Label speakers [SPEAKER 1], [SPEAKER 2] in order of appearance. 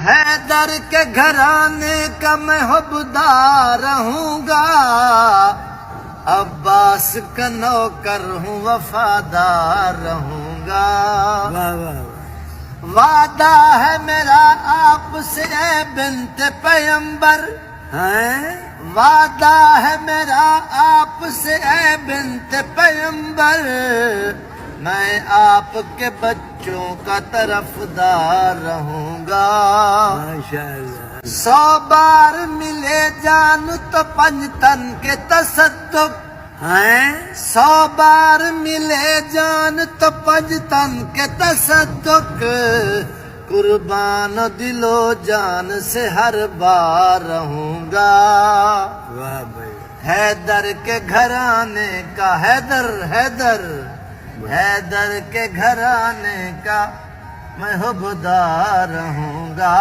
[SPEAKER 1] حیدر کے گھرانے کا میں حبدار رہوں گا، عباس کا نوکر ہوں وفادار رہوں گا۔
[SPEAKER 2] واہ واہ
[SPEAKER 1] وعدہ ہے میرا آپ سے اے بنت پیمبر،
[SPEAKER 2] ہیں
[SPEAKER 1] وعدہ ہے میرا آپ سے اے بنت پیمبر، میں آپ کے بچوں کا طرفدار رہوں گا۔
[SPEAKER 2] ماشاء اللہ
[SPEAKER 1] 100 بار ملے جان تو پنجتن کے تصدق،
[SPEAKER 2] ہیں
[SPEAKER 1] 100 بار ملے جان تو پنجتن کے تصدق، قربان دل و جان سے ہر بار رہوں گا۔
[SPEAKER 2] واہ بھائی
[SPEAKER 1] حیدر کے گھرانے کا حیدر حیدر کے گھرانے کا میں حبدار رہوں گا۔